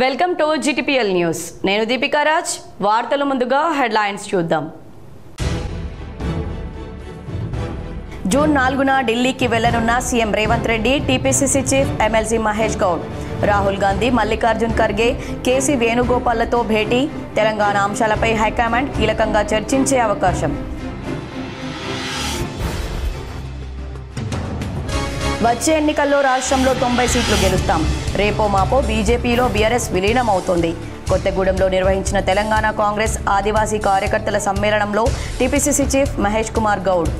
Welcome to GTPL news. నేను దీపికా రాజ్. వార్తల ముందుగా హెడ్లైన్స్ చూద్దాం. జూన్ 4న ఢిల్లీకి వెళ్లనున్న CM Revanth Reddy, TPCC chief MLC Mahesh Goud, Rahul Gandhi, Mallikarjun Kharge, KC వేణుగోపాల్లతో భేటీ. తెలంగాణ అంశాలపై హైకమాండ్ కీలకంగా చర్చించే అవకాశం. వచ్చే ఎన్నికల్లో రాష్ట్రంలో 90 సీట్లు గెలుస్తాం. రేపో మాపో బీజేపీలో బీఆర్ఎస్ విలీనం అవుతుంది. కొత్తగూడెంలో నిర్వహించిన తెలంగాణ కాంగ్రెస్ ఆదివాసీ కార్యకర్తల సమ్మేళనంలో టీపీసీసీ చీఫ్ మహేష్ కుమార్ గౌడ్.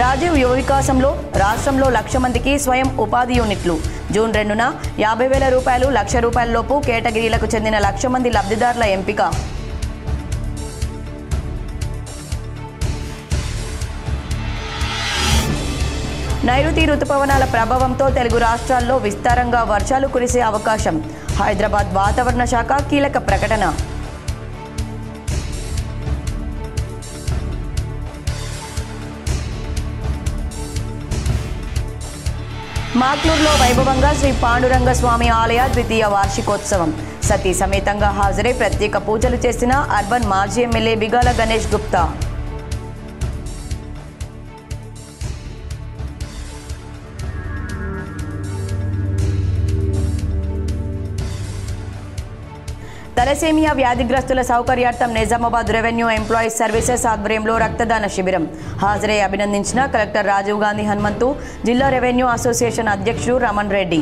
రాజీవ్ యువ వికాసంలో రాష్ట్రంలో 1,00,000 మందికి స్వయం ఉపాధి యూనిట్లు. జూన్ 2న 50,000 రూపాయలు, ₹1,00,000 లోపు కేటగిరీలకు చెందిన 1,00,000 మంది లబ్ధిదారుల ఎంపిక. నైరుతి రుతుపవనాల ప్రభావంతో తెలుగు రాష్ట్రాల్లో విస్తారంగా వర్షాలు కురిసే అవకాశం. హైదరాబాద్ వాతావరణ శాఖ కీలక ప్రకటన. మాక్లూరులో వైభవంగా శ్రీ పాండురంగ స్వామి ఆలయ ద్వితీయ వార్షికోత్సవం. సతీ సమేతంగా హాజరై ప్రత్యేక పూజలు చేసిన అర్బన్ మాజీ ఎమ్మెల్యే బిగాల గణేష్ గుప్తా. తలసేమియా వ్యాధిగ్రస్తుల సౌకర్యార్థం నిజామాబాద్ రెవెన్యూ ఎంప్లాయీస్ సర్వీసెస్ ఆధ్వర్యంలో రక్తదాన శిబిరం. హాజరై అభినందించిన కలెక్టర్ రాజీవ్ గాంధీ హనుమంతు, జిల్లా రెవెన్యూ అసోసియేషన్ అధ్యక్షుడు రమణ్ రెడ్డి.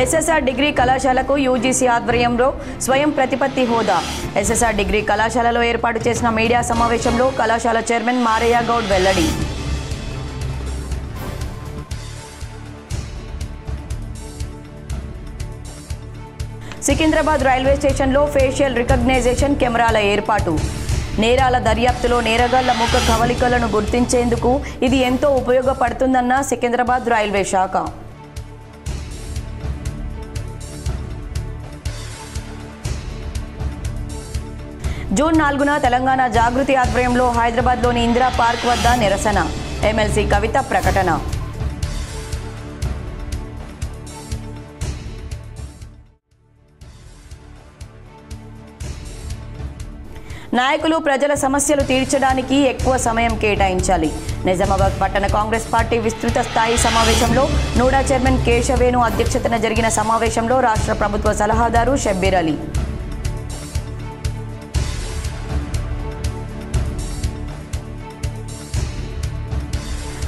ఎస్ఎస్ఆర్ డిగ్రీ కళాశాలకు యూజీసీ ఆధ్వర్యంలో స్వయం ప్రతిపత్తి హోదా. ఎస్ఎస్ఆర్ డిగ్రీ కళాశాలలో ఏర్పాటు చేసిన మీడియా సమావేశంలో కళాశాల చైర్మన్ మారయ్య గౌడ్ వెల్లడి. సికింద్రాబాద్ రైల్వే స్టేషన్లో ఫేషియల్ రికగ్నైజేషన్ కెమెరాల ఏర్పాటు. నేరాల దర్యాప్తులో నేరగాళ్ల ముఖ కవళికలను గుర్తించేందుకు ఇది ఎంతో ఉపయోగపడుతుందన్న సికింద్రాబాద్ రైల్వే శాఖ. జూన్ 4న తెలంగాణ జాగృతి ఆధ్వర్యంలో హైదరాబాద్లోని ఇందిరా పార్క్ వద్ద నిరసన. ఎమ్మెల్సీ కవిత ప్రకటన. నాయకులు ప్రజల సమస్యలు తీర్చడానికి ఎక్కువ సమయం కేటాయించాలి. నిజామాబాద్ పట్టణ కాంగ్రెస్ పార్టీ విస్తృత స్థాయి సమావేశంలో నూడా చైర్మన్ కేశవేణు అధ్యక్షతన జరిగిన సమావేశంలో రాష్ట్ర ప్రభుత్వ సలహాదారు షబ్బీర్ అలీ.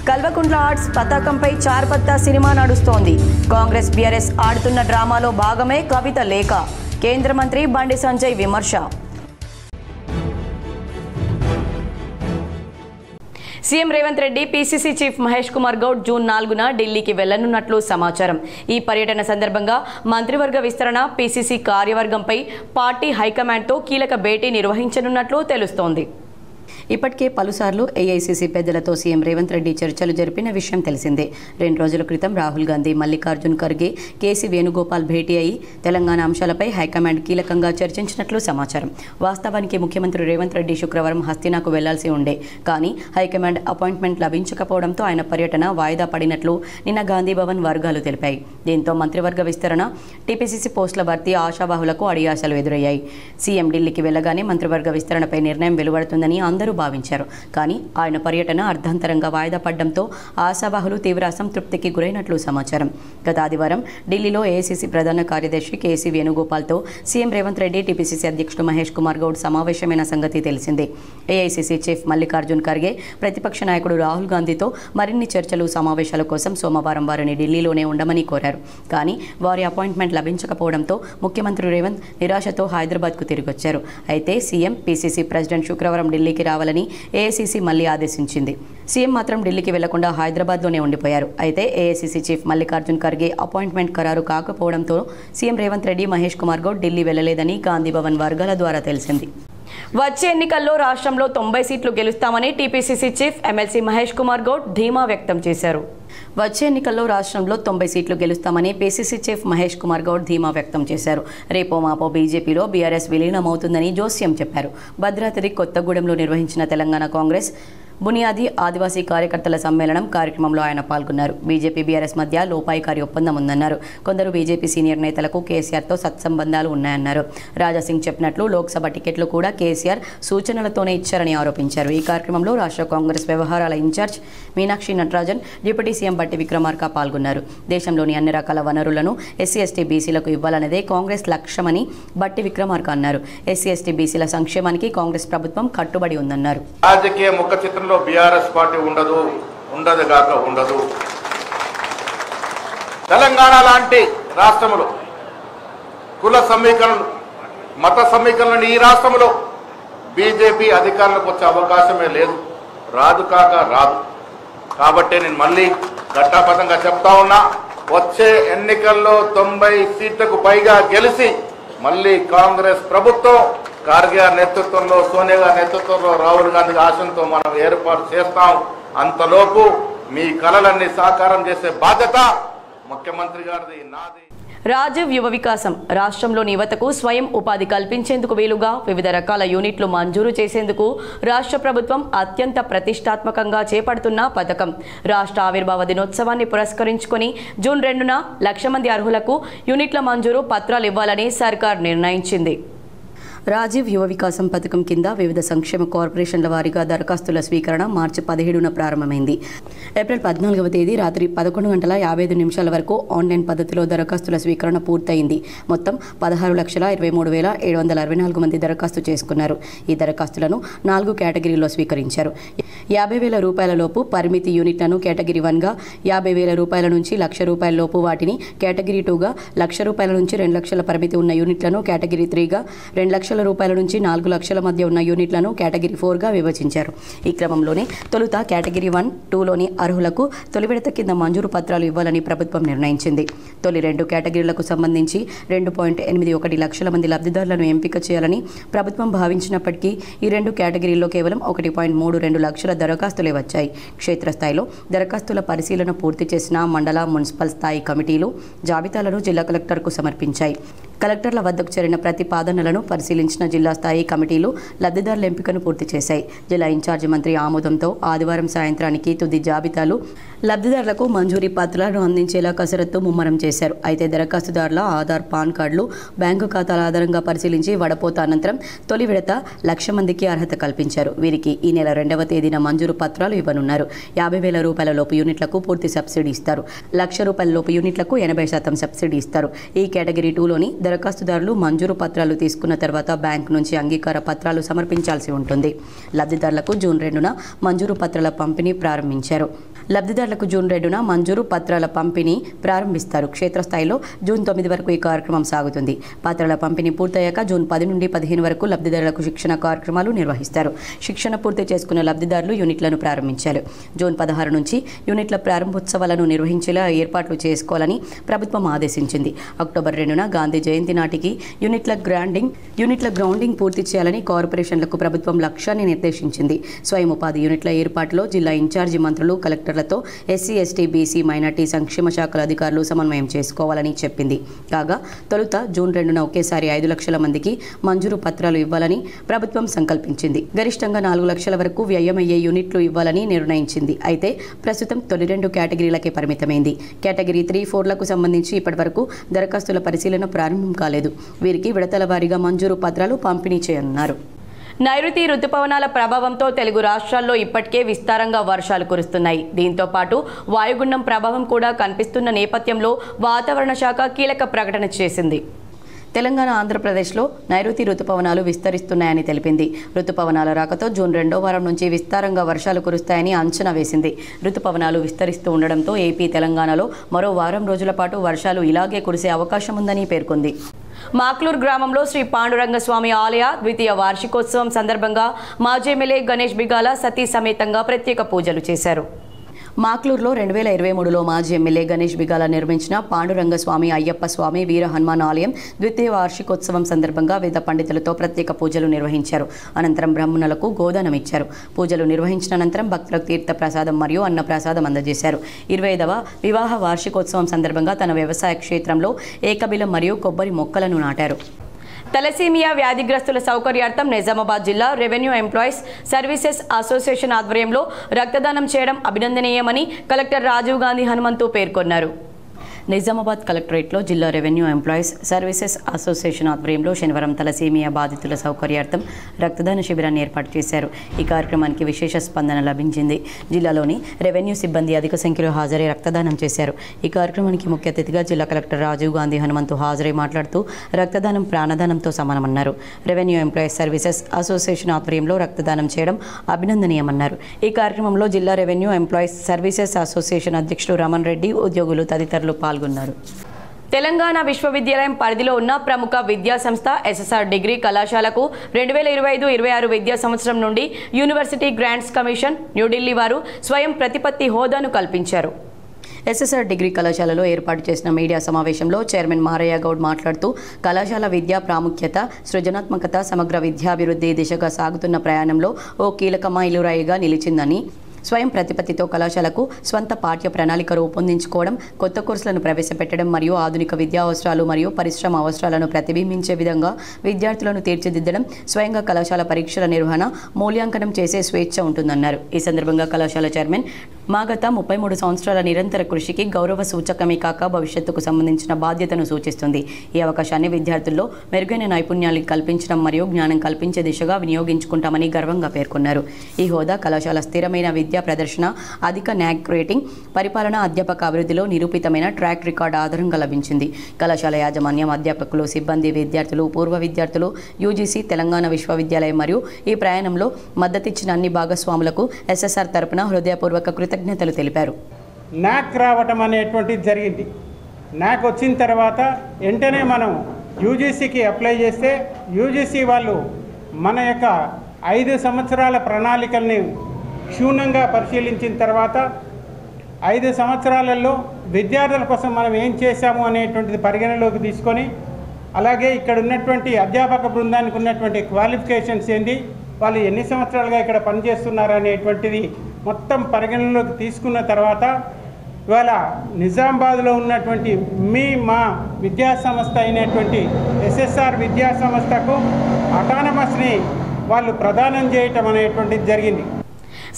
కల్వకుంట్ల ఆర్ట్స్ పతాకంపై చార్పత్తా సినిమా నడుస్తోంది. కాంగ్రెస్ బీఆర్ఎస్ ఆడుతున్న డ్రామాలో భాగమే కవిత లేఖ. కేంద్ర మంత్రి బండి సంజయ్ విమర్శ. CM Revanth Reddy, PCC chief Mahesh Kumar Goud June 4న ఢిల్లీకి వెళ్లనున్నట్లు సమాచారం. ఈ పర్యటన సందర్భంగా మంత్రివర్గ విస్తరణ, పీసీసీ కార్యవర్గంపై పార్టీ హైకమాండ్తో కీలక భేటీ నిర్వహించనున్నట్లు తెలుస్తోంది. ఇప్పటికే పలుసార్లు ఏఐసీసీ పెద్దలతో సీఎం రేవంత్ రెడ్డి చర్చలు జరిపిన విషయం తెలిసిందే. 2 రోజుల క్రితం రాహుల్ గాంధీ, మల్లికార్జున్ ఖర్గే, కేసీ వేణుగోపాల్ భేటీ అయి తెలంగాణ అంశాలపై హైకమాండ్ కీలకంగా చర్చించినట్లు సమాచారం. వాస్తవానికి ముఖ్యమంత్రి రేవంత్ రెడ్డి శుక్రవారం హస్తినాకు వెళ్లాల్సి ఉండే, కానీ హైకమాండ్ అపాయింట్మెంట్ లభించకపోవడంతో ఆయన పర్యటన వాయిదా పడినట్లు నిన్న గాంధీభవన్ వర్గాలు తెలిపాయి. దీంతో మంత్రివర్గ విస్తరణ, టీపీసీసీ పోస్టుల భర్తీ ఆశావాహులకు అడియాశలు ఎదురయ్యాయి. సీఎం ఢిల్లీకి వెళ్లగానే మంత్రివర్గ విస్తరణపై నిర్ణయం వెలువడుతుందని అందరూ భావించారు. కానీ ఆయన పర్యటన అర్ధాంతరంగా వాయిదా పడడంతో ఆశావాహులు తీవ్ర అసంతృప్తికి గురైనట్లు సమాచారం. గత ఆదివారం ఢిల్లీలో ఏఐసీసీ ప్రధాన కార్యదర్శి కేసీ వేణుగోపాల్తో సీఎం రేవంత్ రెడ్డి, టీపీసీసీ అధ్యక్షుడు మహేష్ కుమార్ గౌడ్ సమావేశమైన సంగతి తెలిసిందే. ఏఐసీసీ చీఫ్ మల్లికార్జున్ ఖర్గే ప్రతిపక్ష నాయకుడు రాహుల్ గాంధీతో మరిన్ని చర్చలు, సమావేశాల కోసం సోమవారం వారిని ఢిల్లీలోనే ఉండమని కోరారు. కానీ వారి అపాయింట్మెంట్ లభించకపోవడంతో ముఖ్యమంత్రి రేవంత్ నిరాశతో హైదరాబాద్కు తిరిగొచ్చారు. అయితే సీఎం, పీసీసీ ప్రెసిడెంట్ శుక్రవారం ఢిల్లీకి రావాలని ఏఐసీసీ మళ్లీ ఆదేశించింది. సీఎం మాత్రం ఢిల్లీకి వెళ్లకుండా హైదరాబాద్లోనే ఉండిపోయారు. అయితే AICC chief Mallikarjun Kharge appointment ఖరారు కాకపోవడంతో సీఎం రేవంత్ రెడ్డి, మహేష్ కుమార్ గౌడ్ ఢిల్లీ వెళ్లలేదని గాంధీభవన్ వర్గాల ద్వారా తెలిసింది. వచ్చే ఎన్నికల్లో రాష్ట్రంలో 90 సీట్లు గెలుస్తామని TPCC chief MLC Mahesh Kumar Goud ధీమా వ్యక్తం చేశారు. వచ్చే ఎన్నికల్లో రాష్ట్రంలో 90 సీట్లు గెలుస్తామని పీసీసీ చీఫ్ మహేష్ కుమార్ గౌడ్ ధీమా వ్యక్తం చేశారు. రేపో మాపో బీజేపీలో బీఆర్ఎస్ విలీనమవుతుందని జోస్యం చెప్పారు. భద్రాద్రి కొత్తగూడెంలో నిర్వహించిన తెలంగాణ కాంగ్రెస్ బునియాది ఆదివాసీ కార్యకర్తల సమ్మేళనం కార్యక్రమంలో ఆయన పాల్గొన్నారు. బీజేపీ బీఆర్ఎస్ మధ్య లోపాయికారి ఒప్పందం ఉందన్నారు. కొందరు బీజేపీ సీనియర్ నేతలకు కేసీఆర్తో సత్సంబంధాలు ఉన్నాయన్నారు. రాజాసింగ్ చెప్పినట్లు లోక్సభ టికెట్లు కూడా కేసీఆర్ సూచనలతోనే ఇచ్చారని ఆరోపించారు. ఈ కార్యక్రమంలో రాష్ట్ర కాంగ్రెస్ వ్యవహారాల incharge Meenakshi Natarajan, deputy CM Bhatti Vikramarka పాల్గొన్నారు. దేశంలోని అన్ని రకాల వనరులను ఎస్సీ ఎస్టీ బీసీలకు ఇవ్వాలనేదే కాంగ్రెస్ లక్ష్యమని బట్టి విక్రమార్క అన్నారు. ఎస్సీ ఎస్టీ బీసీల సంక్షేమానికి కాంగ్రెస్ ప్రభుత్వం కట్టుబడి ఉందన్నారు. రాజకీయ ముఖ చిత్రంలో బీఆర్ఎస్ పార్టీ ఉండదు. తెలంగాణ లాంటి రాష్ట్రంలో కుల సమీకరణలు, మత సమీకరణలు ఈ రాష్ట్రంలో బీజేపీ అధికారంలోకి వచ్చే అవకాశమే లేదు. రాదు. కాబట్టి నేను మళ్ళీ ఘట్టాపథంగా చెప్తా ఉన్నా, వచ్చే ఎన్నికల్లో 90 సీట్లకు పైగా గెలిచి మళ్ళీ కాంగ్రెస్ ప్రభుత్వం ఖార్గే నేతృత్వంలో, సోనియా గారి నేతృత్వంలో, రాహుల్ గాంధీ ఆశయంతో మనం ఏర్పాటు చేస్తాం. అంతలోపు మీ కలలన్నీ సాకారం చేసే బాధ్యత ముఖ్యమంత్రి గారిది, నాది. రాజీవ్ యువ వికాసం రాష్ట్రంలోని యువతకు స్వయం ఉపాధి కల్పించేందుకు వీలుగా వివిధ రకాల యూనిట్లు మంజూరు చేసేందుకు రాష్ట్ర ప్రభుత్వం అత్యంత ప్రతిష్టాత్మకంగా చేపడుతున్న పథకం. రాష్ట్ర ఆవిర్భావ దినోత్సవాన్ని పురస్కరించుకొని జూన్ 2న 1,00,000 మంది అర్హులకు యూనిట్ల మంజూరు పత్రాలు ఇవ్వాలని సర్కార్ నిర్ణయించింది. రాజీవ్ యువ వికాసం పథకం కింద వివిధ సంక్షేమ కార్పొరేషన్ల వారీగా దరఖాస్తుల స్వీకరణ మార్చి 17న ప్రారంభమైంది. ఏప్రిల్ 14వ తేదీ రాత్రి 11:55 వరకు ఆన్లైన్ పద్ధతిలో దరఖాస్తుల స్వీకరణ పూర్తయింది. మొత్తం 16,23,764 మంది దరఖాస్తు చేసుకున్నారు. ఈ దరఖాస్తులను 4 కేటగిరీల్లో స్వీకరించారు. 50,000 రూపాయల లోపు పరిమితి యూనిట్లను కేటగిరీ 1గా, 50,000 రూపాయల నుంచి ₹1,00,000 లోపు వాటిని కేటగిరీ 2గా, ₹1,00,000 నుంచి 2,00,000 పరిమితి ఉన్న యూనిట్లను కేటగిరీ 3గా, ₹2,00,000 నుంచి 4 లక్షల మధ్య ఉన్న యూనిట్లను కేటగిరీ 4గా విభజించారు. ఈ క్రమంలోనే తొలుత కేటగిరీ 1, 2లోని అర్హులకు తొలి విడత కింద మంజూరు పత్రాలు ఇవ్వాలని ప్రభుత్వం నిర్ణయించింది. తొలి 2 కేటగిరీలకు సంబంధించి 2.81 లక్షల మంది లబ్ధిదారులను ఎంపిక చేయాలని ప్రభుత్వం భావించినప్పటికీ ఈ 2 కేటగిరీల్లో కేవలం 1.32 లక్షల దరఖాస్తులే వచ్చాయి. క్షేత్రస్థాయిలో దరఖాస్తుల పరిశీలన పూర్తి చేసిన మండల, మున్సిపల్ స్థాయి కమిటీలు జాబితాలను జిల్లా కలెక్టర్కు సమర్పించాయి. కలెక్టర్ల వద్దకు చేరిన ప్రతిపాదనలను పరిశీలించిన జిల్లా స్థాయి కమిటీలు లబ్ధిదారుల ఎంపికను పూర్తి చేశాయి. జిల్లా ఇన్ఛార్జి మంత్రి ఆమోదంతో ఆదివారం సాయంత్రానికి తుది జాబితాలు లబ్ధిదారులకు మంజూరీ పత్రాలను అందించేలా కసరత్తు ముమ్మరం చేశారు. అయితే దరఖాస్తుదారుల ఆధార్, పాన్ కార్డులు, బ్యాంకు ఖాతాల ఆధారంగా పరిశీలించి వడపోత అనంతరం తొలి విడత 1,00,000 మందికి అర్హత కల్పించారు. వీరికి ఈ నెల 2వ తేదీన మంజూరు పత్రాలు ఇవ్వనున్నారు. 50,000 రూపాయల లోపు యూనిట్లకు పూర్తి సబ్సిడీ ఇస్తారు. ₹1,00,000 లోపు యూనిట్లకు 80% సబ్సిడీ ఇస్తారు. ఈ కేటగిరీ 2లోని దరఖాస్తుదారులు మంజూరు పత్రాలు తీసుకున్న తర్వాత బ్యాంకు నుంచి అంగీకార పత్రాలు సమర్పించాల్సి ఉంటుంది. లబ్ధిదారులకు జూన్ 2న మంజూరు పత్రాల పంపిణీ ప్రారంభించారు. లబ్ధిదారులకు జూన్ 2న మంజూరు పత్రాల పంపిణీ ప్రారంభిస్తారు. క్షేత్రస్థాయిలో జూన్ 9 వరకు ఈ కార్యక్రమం సాగుతుంది. పత్రాల పంపిణీ పూర్తయ్యాక జూన్ 10 నుండి 15 వరకు లబ్ధిదారులకు శిక్షణ కార్యక్రమాలు నిర్వహిస్తారు. శిక్షణ పూర్తి చేసుకున్న లబ్ధిదారులు యూనిట్లను ప్రారంభించారు. జూన్ 16 నుంచి యూనిట్ల ప్రారంభోత్సవాలను నిర్వహించేలా ఏర్పాట్లు చేసుకోవాలని ప్రభుత్వం ఆదేశించింది. అక్టోబర్ 2న గాంధీ జయంతి నాటికి యూనిట్ల గ్రౌండింగ్ పూర్తి చేయాలని కార్పొరేషన్లకు ప్రభుత్వం లక్ష్యాన్ని నిర్దేశించింది. స్వయం ఉపాధి యూనిట్ల ఏర్పాటులో జిల్లా ఇన్ఛార్జి మంత్రులు, కలెక్టర్లతో ఎస్సీ, ఎస్టీ, బీసీ, మైనార్టీ సంక్షేమ శాఖల అధికారులు సమన్వయం చేసుకోవాలని చెప్పింది. కాగా తొలుత జూన్ 2న ఒకేసారి 5 లక్షల మందికి మంజూరు పత్రాలు ఇవ్వాలని ప్రభుత్వం సంకల్పించింది. గరిష్టంగా 4 లక్షల వరకు వ్యయమయ్యే యూనిట్లు ఇవ్వాలని నిర్ణయించింది. అయితే ప్రస్తుతం తొలి 2 కేటగిరీలకే పరిమితమైంది. కేటగిరీ 3, 4లకు సంబంధించి ఇప్పటివరకు దరఖాస్తుల పరిశీలన ప్రారంభం కాలేదు. వీరికి విడతల వారీగా మంజూరు పత్రాలు పంపిణీ చేయనున్నారు. నైరుతి రుతుపవనాల ప్రభావంతో తెలుగు రాష్ట్రాల్లో ఇప్పటికే విస్తారంగా వర్షాలు కురుస్తున్నాయి. దీంతో పాటు వాయుగుండం ప్రభావం కూడా కనిపిస్తున్న నేపథ్యంలో వాతావరణ శాఖ కీలక ప్రకటన చేసింది. తెలంగాణ, ఆంధ్రప్రదేశ్లో నైరుతి రుతుపవనాలు విస్తరిస్తున్నాయని తెలిపింది. రుతుపవనాల రాకతో జూన్ 2వ వారం నుంచి విస్తారంగా వర్షాలు కురుస్తాయని అంచనా వేసింది. రుతుపవనాలు విస్తరిస్తూ ఉండడంతో ఏపీ, తెలంగాణలో మరో వారం రోజుల పాటు వర్షాలు ఇలాగే కురిసే అవకాశం ఉందని పేర్కొంది. మాక్లూర్ గ్రామంలో శ్రీ పాండురంగస్వామి ఆలయ ద్వితీయ వార్షికోత్సవం సందర్భంగా మాజీ ఎమ్మెల్యే గణేష్ బిగాల సతీ సమేతంగా ప్రత్యేక పూజలు చేశారు. మాక్లూరులో 2023లో మాజీ ఎమ్మెల్యే గణేష్ బిగాల నిర్మించిన పాండురంగస్వామి అయ్యప్ప స్వామి వీర హనుమాన్ ఆలయం ద్వితీయ వార్షికోత్సవం సందర్భంగా వేద పండితులతో ప్రత్యేక పూజలు నిర్వహించారు. అనంతరం బ్రాహ్మణులకు గోదానం ఇచ్చారు. పూజలు నిర్వహించిన అనంతరం భక్తులకు తీర్థ ప్రసాదం మరియు అన్న ప్రసాదం అందజేశారు. 25వ వివాహ వార్షికోత్సవం సందర్భంగా తన వ్యవసాయ క్షేత్రంలో ఏకబిలం మరియు కొబ్బరి మొక్కలను నాటారు. తలసీమియా వ్యాధిగ్రస్తుల సౌకర్యార్థం నిజామాబాద్ జిల్లా రెవెన్యూ ఎంప్లాయీస్ సర్వీసెస్ అసోసియేషన్ ఆధ్వర్యంలో రక్తదానం చేయడం అభినందనీయమని కలెక్టర్ రాజీవ్ గాంధీ హనుమంతు పేర్కొన్నారు. నిజామాబాద్ కలెక్టరేట్లో జిల్లా రెవెన్యూ ఎంప్లాయీస్ సర్వీసెస్ అసోసియేషన్ ఆధ్వర్యంలో శనివారం తలసీమియా బాధితుల సౌకర్యార్థం రక్తదాన శిబిరాన్ని ఏర్పాటు చేశారు. ఈ కార్యక్రమానికి విశేష స్పందన లభించింది. జిల్లాలోని రెవెన్యూ సిబ్బంది అధిక సంఖ్యలో హాజరై రక్తదానం చేశారు. ఈ కార్యక్రమానికి ముఖ్య అతిథిగా జిల్లా కలెక్టర్ రాజీవ్ గాంధీ హనుమంతు హాజరై మాట్లాడుతూ రక్తదానం ప్రాణదానంతో సమానమన్నారు. రెవెన్యూ ఎంప్లాయీస్ సర్వీసెస్ అసోసియేషన్ ఆధ్వర్యంలో రక్తదానం చేయడం అభినందనీయమన్నారు. ఈ కార్యక్రమంలో జిల్లా రెవెన్యూ ఎంప్లాయీస్ సర్వీసెస్ అసోసియేషన్ అధ్యక్షుడు రమణ్ రెడ్డి, ఉద్యోగులు తదితరులు పాల్గొన్నారు. తెలంగాణ విశ్వవిద్యాలయం పరిధిలో ఉన్న ప్రముఖ విద్యా సంస్థ ఎస్ఎస్ఆర్ డిగ్రీ కళాశాలకు 2025-26 విద్యా సంవత్సరం నుండి యూనివర్సిటీ గ్రాంట్స్ కమిషన్ న్యూఢిల్లీ వారు స్వయం ప్రతిపత్తి హోదాను కల్పించారు. ఎస్ఎస్ఆర్ డిగ్రీ కళాశాలలో ఏర్పాటు చేసిన మీడియా సమావేశంలో చైర్మన్ మారయ్య గౌడ్ మాట్లాడుతూ కళాశాల విద్యా ప్రాముఖ్యత, సృజనాత్మకత, సమగ్ర విద్యాభివృద్ధి దిశగా సాగుతున్న ప్రయాణంలో ఓ కీలక మైలురాయిగా నిలిచిందని, స్వయం ప్రతిపత్తితో కళాశాలకు స్వంత పాఠ్య ప్రణాళిక రూపొందించుకోవడం, కొత్త కోర్సులను ప్రవేశపెట్టడం మరియు ఆధునిక విద్యా అవసరాలు మరియు పరిశ్రమ అవసరాలను ప్రతిబింబించే విధంగా విద్యార్థులను తీర్చిదిద్దడం, స్వయంగా కళాశాల పరీక్షల నిర్వహణ, మూల్యాంకనం చేసే స్వేచ్ఛ ఉంటుందన్నారు. ఈ సందర్భంగా కళాశాల చైర్మన్ మా గత 33 సంవత్సరాల నిరంతర కృషికి గౌరవ సూచకమే కాక భవిష్యత్తుకు సంబంధించిన బాధ్యతను సూచిస్తుంది. ఈ అవకాశాన్ని విద్యార్థుల్లో మెరుగైన నైపుణ్యాలు కల్పించడం మరియు జ్ఞానం కల్పించే దిశగా వినియోగించుకుంటామని గర్వంగా పేర్కొన్నారు. ఈ హోదా కళాశాల స్థిరమైన విద్యా ప్రదర్శన, అధిక న్యాక్ రేటింగ్, పరిపాలన, అధ్యాపక అభివృద్ధిలో నిరూపితమైన ట్రాక్ రికార్డు ఆధారంగా లభించింది. కళాశాల యాజమాన్యం, అధ్యాపకులు, సిబ్బంది, విద్యార్థులు, పూర్వ విద్యార్థులు, యూజీసీ, తెలంగాణ విశ్వవిద్యాలయం మరియు ఈ ప్రయాణంలో మద్దతిచ్చిన అన్ని భాగస్వాములకు ఎస్ఎస్ఆర్ తరపున హృదయపూర్వక కృతజ్ఞతలు తెలిపారు. నాక్ రావటం అనేటువంటిది జరిగింది. నాక్ వచ్చిన తర్వాత వెంటనే మనం యూజీసీకి అప్లై చేస్తే యూజీసీ వాళ్ళు మన యొక్క 5 సంవత్సరాల ప్రణాళికల్ని క్షుణ్ణంగా పరిశీలించిన తర్వాత 5 సంవత్సరాలలో విద్యార్థుల కోసం మనం ఏం చేశాము అనేటువంటిది పరిగణలోకి తీసుకొని, అలాగే ఇక్కడ ఉన్నటువంటి అధ్యాపక బృందానికి ఉన్నటువంటి క్వాలిఫికేషన్స్ ఏంది, వాళ్ళు ఎన్ని సంవత్సరాలుగా ఇక్కడ పనిచేస్తున్నారు అనేటువంటిది మొత్తం పరిగణలోకి తీసుకున్న తర్వాత ఇవాళ నిజామాబాద్లో ఉన్నటువంటి మా విద్యా సంస్థ అయినటువంటి ఎస్ఎస్ఆర్ విద్యా సంస్థకు అటానమస్ని వాళ్ళు ప్రదానం చేయటం అనేటువంటిది జరిగింది.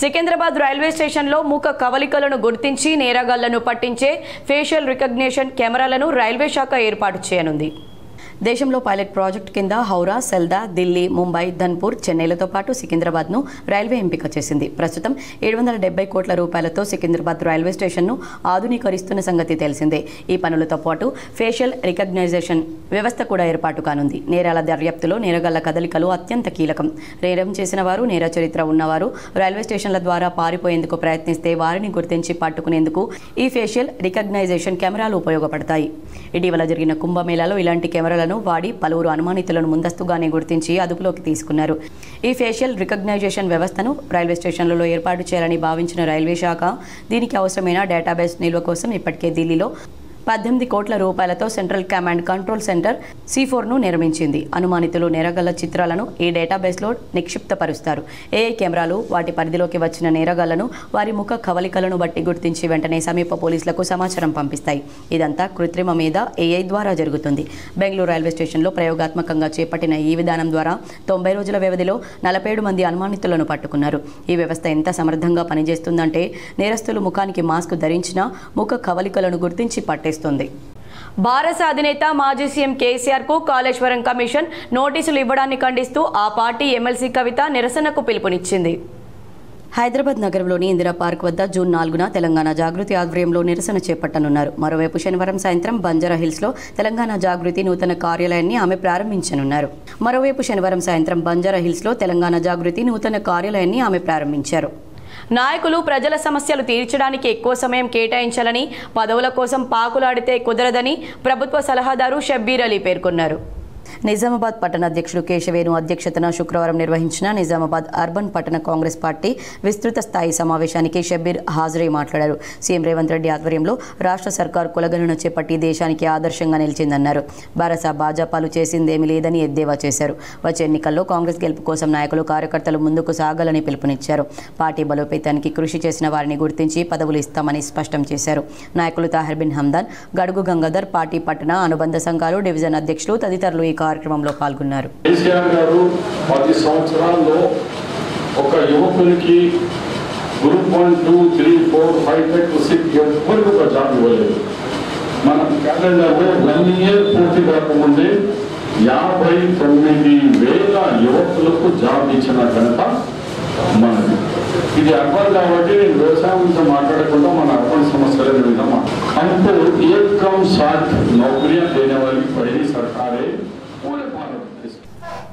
సికింద్రాబాద్ రైల్వే స్టేషన్లో మూక కవలికలను గుర్తించి నేరగాళ్లను పట్టించే ఫేషియల్ రికగ్నిషన్ కెమెరాలను రైల్వే శాఖ ఏర్పాటు చేయనుంది. దేశంలో పైలట్ ప్రాజెక్టు కింద హౌరా, సెల్దా, ఢిల్లీ, ముంబై, ధన్పూర్, చెన్నైలతో పాటు సికింద్రాబాద్ను రైల్వే ఎంపిక చేసింది. ప్రస్తుతం 770 కోట్ల రూపాయలతో సికింద్రాబాద్ రైల్వే స్టేషన్ను ఆధునీకరిస్తున్న సంగతి తెలిసిందే. ఈ పనులతో పాటు ఫేషియల్ రికగ్నైజేషన్ వ్యవస్థ కూడా ఏర్పాటు కానుంది. నేరాల దర్యాప్తులో నేరగాళ్ల కదలికలు అత్యంత కీలకం. నేరం చేసిన వారు, నేర చరిత్ర ఉన్నవారు రైల్వే స్టేషన్ల ద్వారా పారిపోయేందుకు ప్రయత్నిస్తే వారిని గుర్తించి పట్టుకునేందుకు ఈ ఫేషియల్ రికగ్నైజేషన్ కెమెరాలు ఉపయోగపడతాయి. ఇటీవల జరిగిన కుంభమేళాలో ఇలాంటి కెమెరాలను వాడి పలువురు అనుమానితులను ముందస్తుగానే గుర్తించి అదుపులోకి తీసుకున్నారు. ఈ ఫేషియల్ రికగ్నైజేషన్ వ్యవస్థను రైల్వే స్టేషన్లలో ఏర్పాటు చేయాలని భావించిన రైల్వే శాఖ దీనికి అవసరమైన డేటాబేస్ నిల్వ కోసం ఇప్పటికే ఢిల్లీలో 18 కోట్ల రూపాయలతో సెంట్రల్ కమాండ్ కంట్రోల్ సెంటర్ C4ను నిర్మించింది. అనుమానితులు, నేరగాళ్ల చిత్రాలను ఈ డేటాబేస్లో నిక్షిప్తపరుస్తారు. ఏఐ కెమెరాలు వాటి పరిధిలోకి వచ్చిన నేరగాళ్లను వారి ముఖ కవలికలను బట్టి గుర్తించి వెంటనే సమీప పోలీసులకు సమాచారం పంపిస్తాయి. ఇదంతా కృత్రిమ మీద AI ద్వారా జరుగుతుంది. బెంగళూరు రైల్వే స్టేషన్లో ప్రయోగాత్మకంగా చేపట్టిన ఈ విధానం ద్వారా 90 రోజుల వ్యవధిలో 47 మంది అనుమానితులను పట్టుకున్నారు. ఈ వ్యవస్థ ఎంత సమర్థంగా పనిచేస్తుందంటే నేరస్తులు ముఖానికి మాస్క్ ధరించినా ముఖ కవలికలను గుర్తించి పట్టేస్తుంది. భారత అధినేత మాజీ సీఎం కేసీఆర్ కు కాళేశ్వరం కమిషన్ నోటీసులు ఇవ్వడాన్ని ఖండిస్తూ ఆ పార్టీ ఎమ్మెల్సీ కవిత నిరసనకు పిలుపునిచ్చింది. హైదరాబాద్ నగరంలోని ఇందిరా పార్క్ వద్ద జూన్ 4న తెలంగాణ జాగృతి ఆధ్వర్యంలో నిరసన చేపట్టనున్నారు. మరోవైపు శనివారం సాయంత్రం బంజారాహిల్స్లో తెలంగాణ జాగృతి నూతన కార్యాలయాన్ని ఆమె ప్రారంభించారు. నాయకులు ప్రజల సమస్యలు తీర్చడానికి ఎక్కువ సమయం కేటాయించాలని, పదవుల కోసం పాకులాడితే కుదరదని ప్రభుత్వ సలహాదారు షబ్బీర్ అలీ పేర్కొన్నారు. నిజామాబాద్ పట్టణ అధ్యక్షుడు కేశవేణు అధ్యక్షతన శుక్రవారం నిర్వహించిన నిజామాబాద్ అర్బన్ పట్టణ కాంగ్రెస్ పార్టీ విస్తృత స్థాయి సమావేశానికి షబ్బీర్ హాజరై మాట్లాడారు. సీఎం రేవంత్ రెడ్డి ఆధ్వర్యంలో రాష్ట్ర సర్కార్ కులగణన చేపట్టి దేశానికి ఆదర్శంగా నిలిచిందన్నారు. భాజపాలు చేసిందేమీ లేదని ఎద్దేవా చేశారు. వచ్చే ఎన్నికల్లో కాంగ్రెస్ గెలుపు కోసం నాయకులు, కార్యకర్తలు ముందుకు సాగాలని పిలుపునిచ్చారు. పార్టీ బలోపేతానికి కృషి చేసిన వారిని గుర్తించి పదవులు ఇస్తామని స్పష్టం చేశారు. నాయకులు తాహిర్ బిన్ హమ్దాన్, గడుగు గంగాధర్, పార్టీ పట్టణ అనుబంధ సంఘాలు డివిజన్ అధ్యక్షులు తదితరులు ఈ కార్యక్రమంలో పాల్గొన్నారు. కేసీఆర్ గారు 10 సంవత్సరాల్లో ఒక యువకునికి గ్రూప్ 1, 2, 3, 4, 5, 6 ఎవరికి ఒక జాబ్ ఇవ్వలేదు. మన క్యాలెండర్లో 1 ఇయర్ పూర్తి కాకముందే 59,000 యువకులకు జాబ్ ఇచ్చిన ఘనత మనది. ఇది అర్బన్ కాబట్టి నేను వ్యవసాయం గురించి మాట్లాడకుండా మన అర్బన్ సమస్యల మీద हमको एक कम साथ नौकरियां देने वाली पहली सरकार है पूरे भारत देश.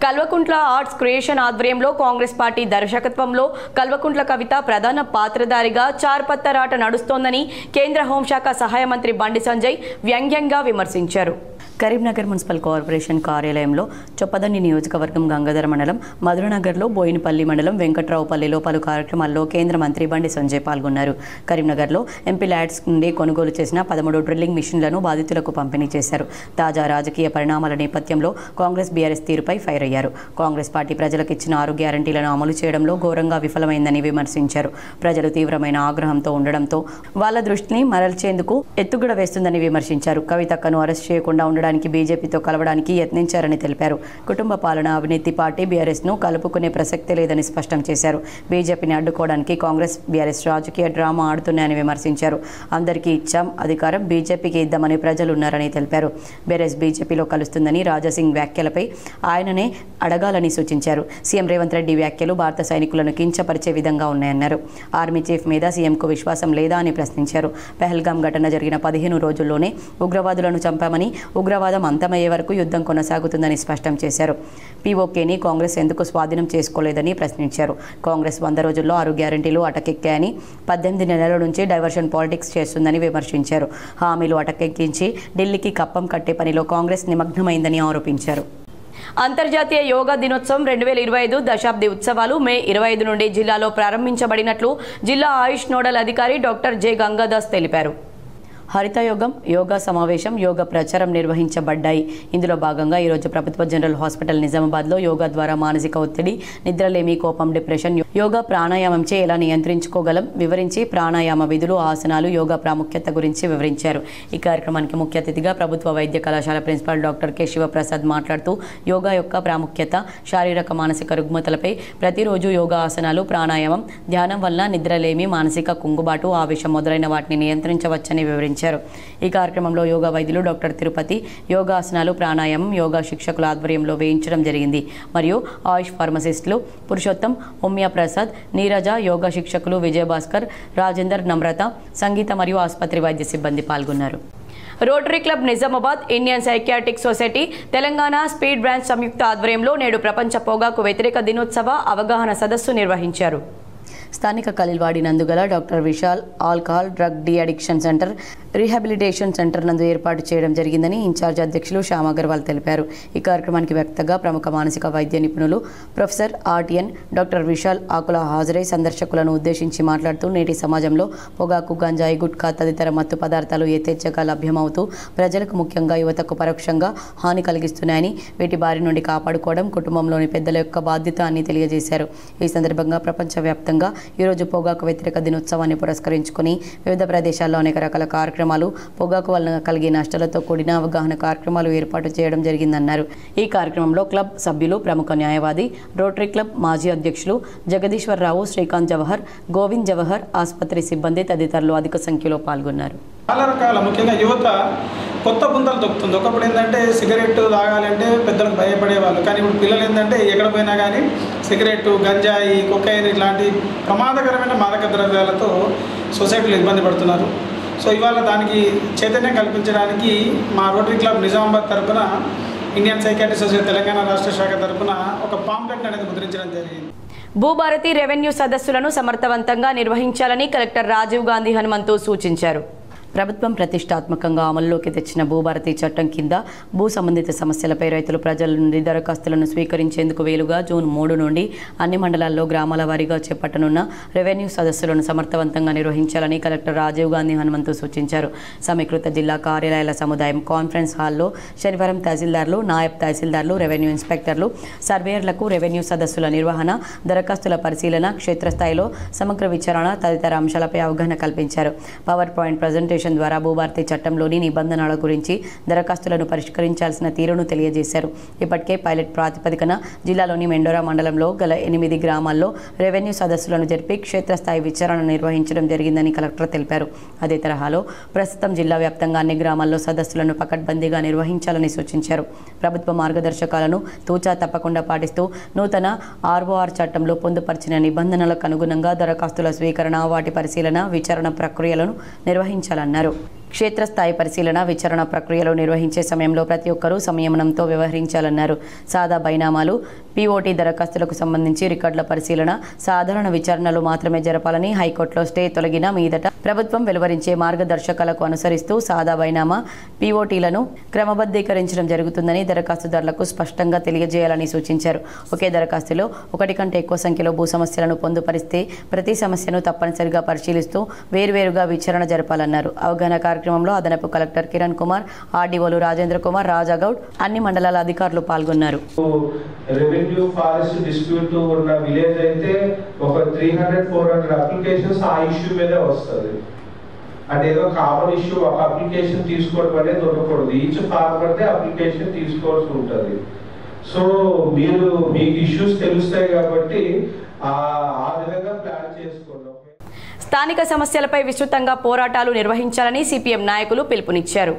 కల్వకుంట్ల ఆర్ట్స్ క్రియేషన్ ఆధ్వర్యంలో కాంగ్రెస్ పార్టీ దర్శకత్వంలో కల్వకుంట్ల కవిత ప్రధాన పాత్రధారిగా చార్పత్తరాట నడుస్తోందని కేంద్ర హోంశాఖ సహాయ మంత్రి బండి సంజయ్ వ్యంగ్యంగా విమర్శించారు. కరీంనగర్ మున్సిపల్ కార్పొరేషన్ కార్యాలయంలో చొప్పదండి నియోజకవర్గం గంగాధర మండలం, మధురనగర్లో బోయినపల్లి మండలం, వెంకట్రావుపల్లిలో పలు కార్యక్రమాల్లో కేంద్ర మంత్రి బండి సంజయ్ పాల్గొన్నారు. కరీంనగర్లో ఎంపీ ల్యాడ్స్ నుండి కొనుగోలు చేసిన 13 డ్రిల్లింగ్ మిషన్లను బాధితులకు పంపిణీ చేశారు. తాజా రాజకీయ పరిణామాల నేపథ్యంలో కాంగ్రెస్ బీఆర్ఎస్ తీరుపై ఫైర్ అయ్యారు. కాంగ్రెస్ పార్టీ ప్రజలకు ఇచ్చిన 6 గ్యారంటీలను అమలు చేయడంలో ఘోరంగా విఫలమైందని విమర్శించారు. ప్రజలు తీవ్రమైన ఆగ్రహంతో ఉండడంతో వాళ్ళ దృష్టిని మరల్చేందుకు ఎత్తుగడ వేస్తుందని విమర్శించారు. కవితక్కను అరెస్ట్ చేయకుండా ఉండడానికి బీజేపీతో కలవడానికి యత్నించారని తెలిపారు. కుటుంబ పాలన, అవినీతి పార్టీ బీఆర్ఎస్ను కలుపుకునే ప్రసక్తే లేదని స్పష్టం చేశారు. బీజేపీని అడ్డుకోవడానికి కాంగ్రెస్ బీఆర్ఎస్ రాజకీయ డ్రామా ఆడుతున్నాయని విమర్శించారు. అందరికీ ఇచ్చాం అధికారం, బీజేపీకి ఇద్దామని ప్రజలున్నారని తెలిపారు. బీఆర్ఎస్ బీజేపీలో కలుస్తుందని రాజాసింగ్ వ్యాఖ్యలపై ఆయననే అడగాలని సూచించారు. సీఎం రేవంత్ రెడ్డి వ్యాఖ్యలు భారత సైనికులను కించపరిచే విధంగా ఉన్నాయన్నారు. ఆర్మీ చీఫ్ మీద సీఎంకు విశ్వాసం లేదా అని ప్రశ్నించారు. పెహల్గాం ఘటన జరిగిన 15 రోజుల్లోనే ఉగ్రవాదులను చంపామని, ఉగ్రవాదం అంతమయ్యే వరకు యుద్ధం కొనసాగుతుందని స్పష్టం చేశారు. పీఓకేని కాంగ్రెస్ ఎందుకు స్వాధీనం చేసుకోలేదని ప్రశ్నించారు. కాంగ్రెస్ 100 రోజుల్లో 6 గ్యారంటీలు అటకెక్కాయని, 18 నెలల నుంచి డైవర్షన్ పాలిటిక్స్ చేస్తుందని విమర్శించారు. హామీలు అటకెక్కించి ఢిల్లీకి కప్పం కట్టే పనిలో కాంగ్రెస్ నిమగ్నమైందని ఆరోపించారు. అంతర్జాతీయ యోగా దినోత్సవం 2025 దశాబ్ది ఉత్సవాలు మే 25 నుండి జిల్లాలో ప్రారంభించబడినట్లు జిల్లా ఆయుష్ నోడల్ అధికారి డాక్టర్ జె గంగాదాస్ తెలిపారు. హరితయోగం, యోగా సమావేశం, యోగా ప్రచారం నిర్వహించబడ్డాయి. ఇందులో భాగంగా ఈరోజు ప్రభుత్వ జనరల్ హాస్పిటల్ నిజామాబాద్లో యోగా ద్వారా మానసిక ఒత్తిడి, నిద్రలేమి, కోపం, డిప్రెషన్, యోగా ప్రాణాయామంచే ఎలా నియంత్రించుకోగలం వివరించి ప్రాణాయామ విధులు, ఆసనాలు, యోగా ప్రాముఖ్యత గురించి వివరించారు. ఈ కార్యక్రమానికి ముఖ్య అతిథిగా ప్రభుత్వ వైద్య కళాశాల ప్రిన్సిపాల్ డాక్టర్ కె శివప్రసాద్ మాట్లాడుతూ యోగా యొక్క ప్రాముఖ్యత, శారీరక మానసిక రుగ్మతలపై ప్రతిరోజు యోగా ఆసనాలు, ప్రాణాయామం, ధ్యానం వల్ల నిద్రలేమి, మానసిక కుంగుబాటు, ఆవేశం మొదలైన వాటిని నియంత్రించవచ్చని వివరించారు. ఈ కార్యక్రమంలో యోగా వైద్యులు డాక్టర్ తిరుపతి యోగాసనాలు, ప్రాణాయామం, యోగా శిక్షకుల ఆధ్వర్యంలో వేయించడం జరిగింది. మరియు ఆయుష్ ఫార్మసిస్టులు పురుషోత్తం, ఉమ్యా ప్రసాద్, నీరజ, యోగా శిక్షకులు విజయభాస్కర్, రాజేందర్, నమ్రత, సంగీత మరియు ఆసుపత్రి వైద్య సిబ్బంది పాల్గొన్నారు. Rotary club Nizamabad, Indian psychiatric society Telangana speed branch సంయుక్త ఆధ్వర్యంలో నేడు ప్రపంచ పొగాకు వ్యతిరేక దినోత్సవ అవగాహన సదస్సు నిర్వహించారు. స్థానిక కలిల్వాడి నందుగల doctor Vishal alcohol drug de addiction centre, rehabilitation centre నందు ఏర్పాటు చేయడం జరిగిందని ఇన్ఛార్జ్ అధ్యక్షులు శ్యామ్ అగర్వాల్ తెలిపారు. ఈ కార్యక్రమానికి వ్యక్తంగా ప్రముఖ మానసిక వైద్య నిపుణులు ప్రొఫెసర్ ఆర్టిఎన్ డాక్టర్ విశాల్ ఆకుల హాజరై సందర్శకులను ఉద్దేశించి మాట్లాడుతూ నేటి సమాజంలో పొగాకు, గంజాయి, గుట్కా తదితర మత్తు పదార్థాలు యథేచ్ఛగా లభ్యమవుతూ ప్రజలకు ముఖ్యంగా యువతకు పరోక్షంగా హాని కలిగిస్తున్నాయని, వీటి బారి నుండి కాపాడుకోవడం కుటుంబంలోని పెద్దల యొక్క బాధ్యత అని తెలియజేశారు. ఈ సందర్భంగా ప్రపంచవ్యాప్తంగా ఈరోజు పొగాకు వ్యతిరేక దినోత్సవాన్ని పురస్కరించుకుని వివిధ ప్రదేశాల్లో అనేక రకాల కార్యక్రమాలు, పొగాకు వలన కలిగే నష్టాలతో కూడిన అవగాహన కార్యక్రమాలు ఏర్పాటు చేయడం జరిగిందన్నారు. ఈ కార్యక్రమంలో క్లబ్ సభ్యులు, ప్రముఖ న్యాయవాది, రోటరీ క్లబ్ మాజీ అధ్యక్షులు జగదీశ్వరరావు, శ్రీకాంత్ జవహర్, గోవింద్ జవహర్, ఆసుపత్రి సిబ్బంది తదితరులు అధిక సంఖ్యలో పాల్గొన్నారు. చాలా రకాల ముఖ్యంగా యువత కొత్త పుంతలు తొక్కుతుంది. ఒకప్పుడు ఏంటంటే సిగరెట్ తాగాలంటే పెద్దలకు భయపడేవాళ్ళు, కానీ ఇప్పుడు పిల్లలు ఏంటంటే ఎక్కడ పోయినా కానీ సిగరెట్, గంజాయి, కొకైన్ ఇట్లాంటి ప్రమాదకరమైన మాదక ద్రవ్యాలతో సొసైటీలో ఇబ్బంది పడుతున్నారు. సో ఇవాళ దానికి చైతన్యం కల్పించడానికి మా రోటరీ క్లబ్ నిజామాబాద్ తరఫున ఇండియన్ సైకియాట్రిక్ సొసైటీ తెలంగాణ రాష్ట్ర శాఖ తరఫున ఒక పాంప్లెట్ అనేది ముద్రించడం జరిగింది. భూభారతి రెవెన్యూ సదస్సులను సమర్థవంతంగా నిర్వహించాలని కలెక్టర్ రాజీవ్ గాంధీ హనుమంతు సూచించారు. ప్రభుత్వం ప్రతిష్టాత్మకంగా అమల్లోకి తెచ్చిన భూభారతి చట్టం కింద భూ సంబంధిత సమస్యలపై రైతులు ప్రజల నుండి దరఖాస్తులను స్వీకరించేందుకు వీలుగా జూన్ 3 నుండి అన్ని మండలాల్లో గ్రామాల వారీగా చేపట్టనున్న రెవెన్యూ సదస్సులను సమర్థవంతంగా నిర్వహించాలని కలెక్టర్ రాజీవ్ గాంధీ హనుమంతు సూచించారు. సమీకృత జిల్లా కార్యాలయాల సముదాయం కాన్ఫరెన్స్ హాల్లో శనివారం తహసీల్దార్లు, నాయబ్ తహసీల్దార్లు, రెవెన్యూ ఇన్స్పెక్టర్లు, సర్వేయర్లకు రెవెన్యూ సదస్సుల నిర్వహణ, దరఖాస్తుల పరిశీలన, క్షేత్రస్థాయిలో సమగ్ర విచారణ తదితర అంశాలపై అవగాహన కల్పించారు. పవర్ పాయింట్ ప్రజెంటేషన్ అప్లికేషన్ ద్వారా భూభారతి చట్టంలోని నిబంధనల గురించి దరఖాస్తులను పరిష్కరించాల్సిన తీరును తెలియజేశారు. ఇప్పటికే పైలట్ ప్రాతిపదికన జిల్లాలోని మెండోరా మండలంలో గల 8 గ్రామాల్లో రెవెన్యూ సదస్సులను జరిపి క్షేత్రస్థాయి విచారణ నిర్వహించడం జరిగిందని కలెక్టర్ తెలిపారు. అదే తరహాలో ప్రస్తుతం జిల్లా వ్యాప్తంగా అన్ని గ్రామాల్లో సదస్సులను పకడ్బందీగా నిర్వహించాలని సూచించారు. ప్రభుత్వ మార్గదర్శకాలను తూచా తప్పకుండా పాటిస్తూ నూతన ఆర్ఓఆర్ చట్టంలో పొందుపరిచిన నిబంధనలకు అనుగుణంగా దరఖాస్తుల స్వీకరణ, వాటి పరిశీలన, విచారణ ప్రక్రియలను నిర్వహించాలన్నారు. క్షేత్రస్థాయి పరిశీలన, విచారణ ప్రక్రియలు నిర్వహించే సమయంలో ప్రతి ఒక్కరూ సంయమనంతో వ్యవహరించాలన్నారు. సాదా బైనామాలు, పీఓటీ దరఖాస్తులకు సంబంధించి రికార్డుల పరిశీలన, సాధారణ విచారణలు మాత్రమే జరపాలని హైకోర్టులో స్టే తొలగిన మీదట ప్రభుత్వం వెలువరించే మార్గదర్శకాలకు అనుసరిస్తూ సాదా బైనామా, పీఓటీలను క్రమబద్ధీకరించడం జరుగుతుందని దరఖాస్తుదారులకు స్పష్టంగా తెలియజేయాలని సూచించారు. ఒకే దరఖాస్తులో 1 కంటే ఎక్కువ సంఖ్యలో భూ సమస్యలను పొందుపరిస్తే ప్రతి సమస్యను తప్పనిసరిగా పరిశీలిస్తూ వేర్వేరుగా విచారణ జరపాలన్నారు. అవగాహన కార్యక్రమంలో అదనపు కలెక్టర్ కిరణ్ కుమార్, ఆర్డీఓలు రాజేంద్ర కుమార్, రాజాగౌడ్, అన్ని మండలాల అధికారులు పాల్గొన్నారు. రెవెన్యూ ఫారెస్ట్ డిస్ప్యూట్ ఉన్న విలేజ్ అయితే ఒక 300-400 అప్లికేషన్స్ ఆ ఇష్యూ మీదే వస్తుంది. అంటే ఏదో కామన్ ఇష్యూ ఒక అప్లికేషన్ తీసుకోవడం అనేది ఉండకూడదు. ఈచ్ ఫార్మర్ దే అప్లికేషన్ తీసుకోవాల్సి ఉంటుంది. సో మీకు ఇష్యూస్ తెలుస్తాయి కాబట్టి ఆ విధంగా ప్లాన్ చేసుకోండి. స్థానిక సమస్యలపై విస్తృతంగా పోరాటాలు నిర్వహించాలని సిపిఎం నాయకులు పిలుపునిచ్చారు.